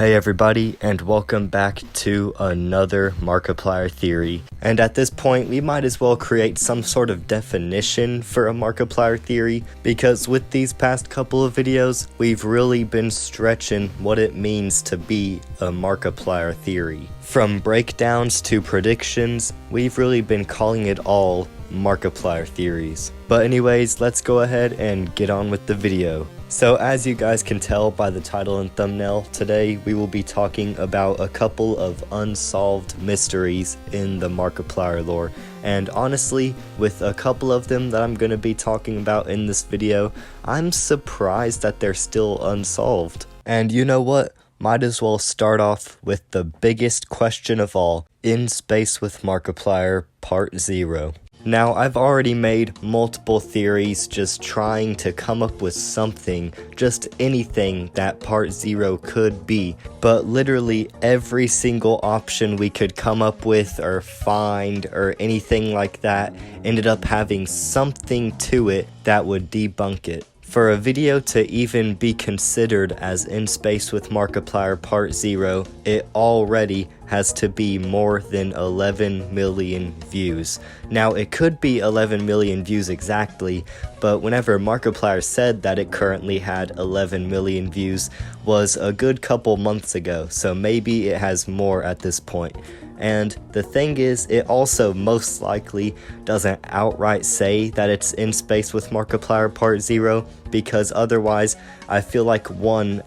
Hey everybody, and welcome back to another Markiplier theory. And at this point, we might as well create some sort of definition for a Markiplier theory, because with these past couple of videos, we've really been stretching what it means to be a Markiplier theory. From breakdowns to predictions, we've really been calling it all Markiplier theories. But anyways, let's go ahead and get on with the video. So as you guys can tell by the title and thumbnail, today we will be talking about a couple of unsolved mysteries in the Markiplier lore. And honestly, with a couple of them that I'm going to be talking about in this video, I'm surprised that they're still unsolved. And you know what? Might as well start off with the biggest question of all, In Space with Markiplier Part 0. Now, I've already made multiple theories just trying to come up with something, just anything that Part 0 could be, but literally every single option we could come up with or find or anything like that ended up having something to it that would debunk it. For a video to even be considered as In Space with Markiplier Part 0, it already has to be more than 11 million views. Now, it could be 11 million views exactly, but whenever Markiplier said that it currently had 11 million views was a good couple months ago, so maybe it has more at this point. And the thing is, it also most likely doesn't outright say that it's In Space with Markiplier Part 0, because otherwise I feel like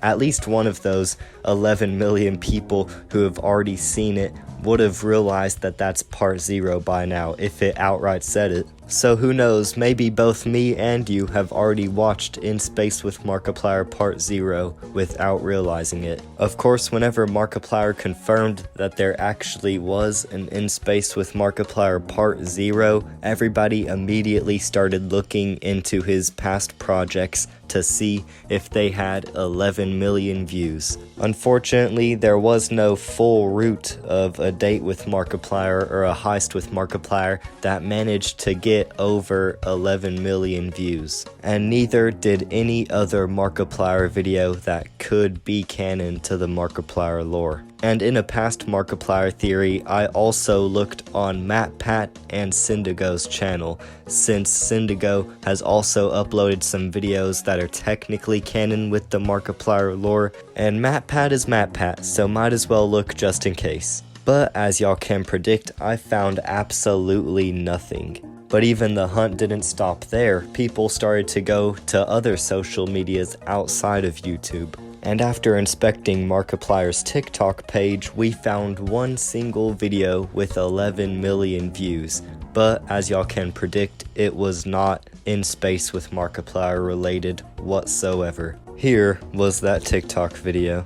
at least one of those 11 million people who have already seen it would have realized that that's Part 0 by now if it outright said it. So who knows, maybe both me and you have already watched In Space with Markiplier Part 0 without realizing it. Of course, whenever Markiplier confirmed that there actually was an In Space with Markiplier Part 0, everybody immediately started looking into his past projects to see if they had 11 million views. Unfortunately, there was no full route of a date with Markiplier or a heist with Markiplier that managed to get over 11 million views. And neither did any other Markiplier video that could be canon to the Markiplier lore. And in a past Markiplier theory, I also looked on MatPat and Syndigo's channel, since Syndigo has also uploaded some videos that are technically canon with the Markiplier lore, and MatPat is MatPat, so might as well look just in case. But as y'all can predict, I found absolutely nothing. But even the hunt didn't stop there. People started to go to other social medias outside of YouTube. And after inspecting Markiplier's TikTok page, we found one single video with 11 million views. But as y'all can predict, it was not In Space with Markiplier related whatsoever. Here was that TikTok video.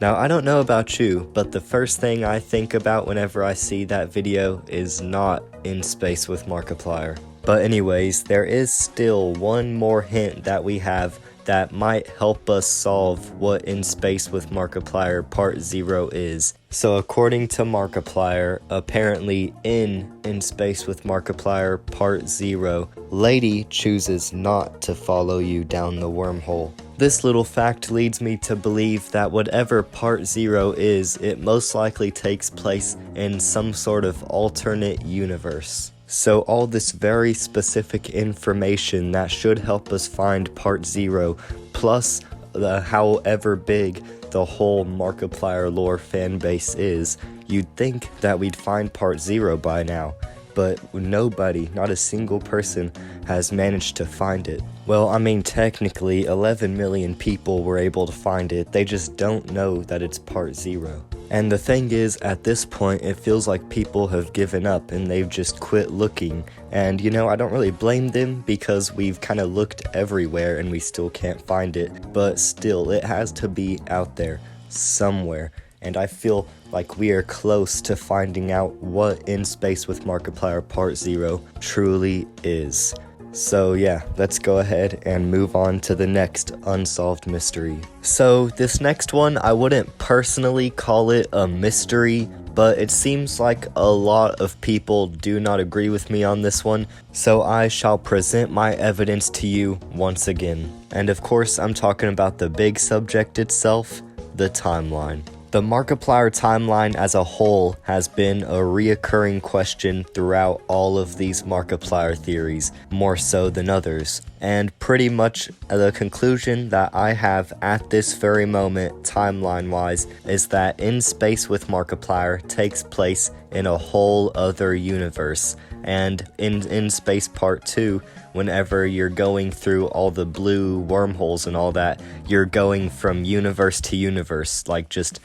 Now, I don't know about you, but the first thing I think about whenever I see that video is not In Space with Markiplier. But anyways, there is still one more hint that we have that might help us solve what In Space with Markiplier Part 0 is. So according to Markiplier, apparently in Space with Markiplier Part 0, Lady chooses not to follow you down the wormhole. This little fact leads me to believe that whatever Part 0 is, it most likely takes place in some sort of alternate universe. So all this very specific information that should help us find Part 0, plus however big the whole Markiplier lore fanbase is, you'd think that we'd find Part 0 by now. But nobody, not a single person, has managed to find it. Well, I mean, technically, 11 million people were able to find it, they just don't know that it's Part 0. And the thing is, at this point, it feels like people have given up and they've just quit looking. And you know, I don't really blame them because we've kind of looked everywhere and we still can't find it. But still, it has to be out there, somewhere. And I feel like we are close to finding out what In Space with Markiplier Part 0 truly is. So yeah, let's go ahead and move on to the next unsolved mystery. So this next one, I wouldn't personally call it a mystery, but it seems like a lot of people do not agree with me on this one, so I shall present my evidence to you once again. And of course, I'm talking about the big subject itself, the timeline. The Markiplier timeline as a whole has been a reoccurring question throughout all of these Markiplier theories, more so than others. And pretty much the conclusion that I have at this very moment, timeline-wise, is that In Space with Markiplier takes place in a whole other universe. And in Space Part 2, whenever you're going through all the blue wormholes and all that, you're going from universe to universe, like just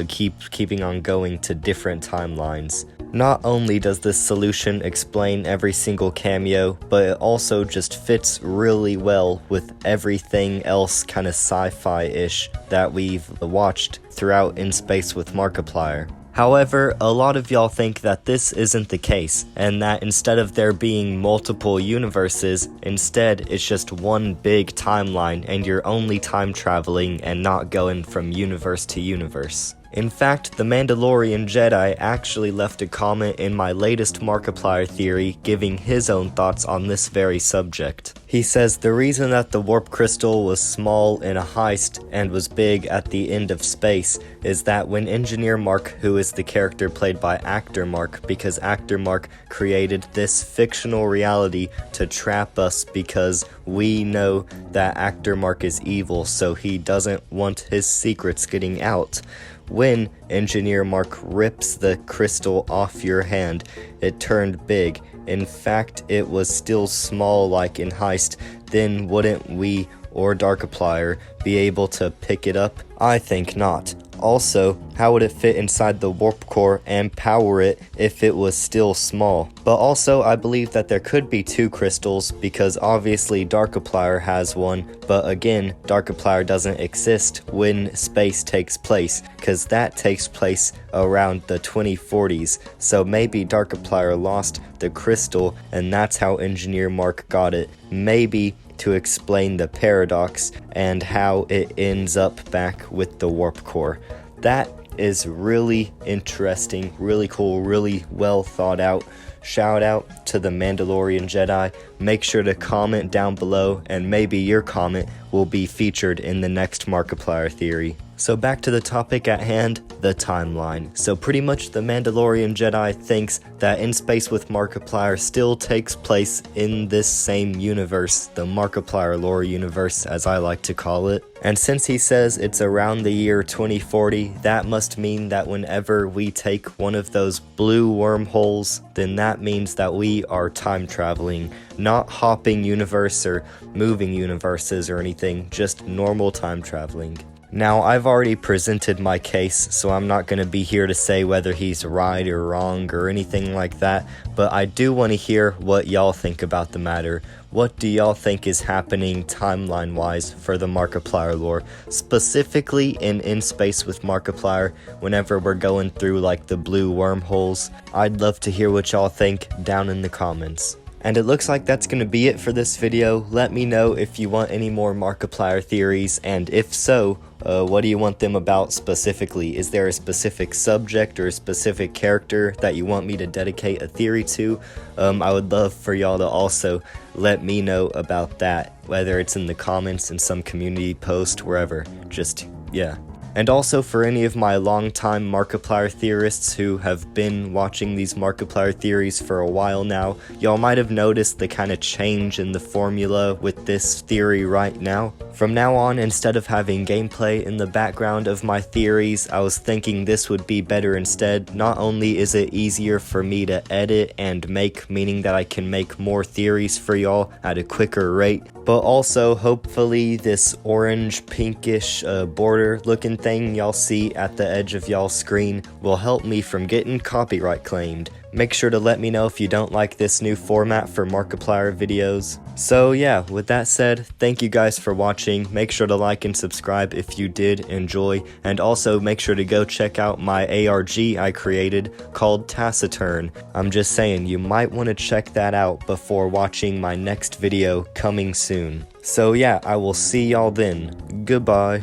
keeping on going to different timelines. Not only does this solution explain every single cameo, but it also just fits really well with everything else kind of sci-fi-ish that we've watched throughout In Space with Markiplier. However, a lot of y'all think that this isn't the case, and that instead of there being multiple universes, instead it's just one big timeline and you're only time traveling and not going from universe to universe. In fact, the Mandalorian Jedi actually left a comment in my latest Markiplier theory giving his own thoughts on this very subject. He says the reason that the warp crystal was small in a heist and was big at the end of space is that when Engineer Mark, who is the character played by Actor Mark, because Actor Mark created this fictional reality to trap us because we know that Actor Mark is evil, so he doesn't want his secrets getting out. When Engineer Mark rips the crystal off your hand, it turned big. In fact, it was still small like in Heist. Then wouldn't we or Darkiplier be able to pick it up? I think not. Also, how would it fit inside the warp core and power it if it was still small? But also, I believe that there could be two crystals because obviously Darkiplier has one, but again, Darkiplier doesn't exist when space takes place, because that takes place around the 2040s, so maybe Darkiplier lost the crystal and that's how Engineer Mark got it. Maybe to explain the paradox and how it ends up back with the warp core. That is really interesting, really cool, really well thought out. Shout out to the Mandalorian Jedi. Make sure to comment down below and maybe your comment will be featured in the next Markiplier theory. So back to the topic at hand, the timeline. So pretty much the Mandalorian Jedi thinks that In Space with Markiplier still takes place in this same universe, the Markiplier lore universe as I like to call it. And since he says it's around the year 2040, that must mean that whenever we take one of those blue wormholes, then that means that we are time traveling, not hopping universe or moving universes or anything, just normal time traveling. Now, I've already presented my case, so I'm not going to be here to say whether he's right or wrong or anything like that, but I do want to hear what y'all think about the matter. What do y'all think is happening timeline-wise for the Markiplier lore, specifically in Space with Markiplier, whenever we're going through like the blue wormholes? I'd love to hear what y'all think down in the comments. And it looks like that's going to be it for this video. Let me know if you want any more Markiplier theories, and if so, what do you want them about specifically? Is there a specific subject or a specific character that you want me to dedicate a theory to? I would love for y'all to also let me know about that, whether it's in the comments, in some community post, wherever. Just, yeah. And also for any of my longtime Markiplier theorists who have been watching these Markiplier theories for a while now, y'all might have noticed the kind of change in the formula with this theory right now. From now on, instead of having gameplay in the background of my theories, I was thinking this would be better instead. Not only is it easier for me to edit and make, meaning that I can make more theories for y'all at a quicker rate, but also hopefully this orange pinkish border looking anything y'all see at the edge of y'all's screen will help me from getting copyright claimed. Make sure to let me know if you don't like this new format for Markiplier videos. So yeah, with that said, thank you guys for watching. Make sure to like and subscribe if you did enjoy, and also make sure to go check out my ARG I created called Taciturn. I'm just saying, you might want to check that out before watching my next video coming soon. So yeah, I will see y'all then. Goodbye.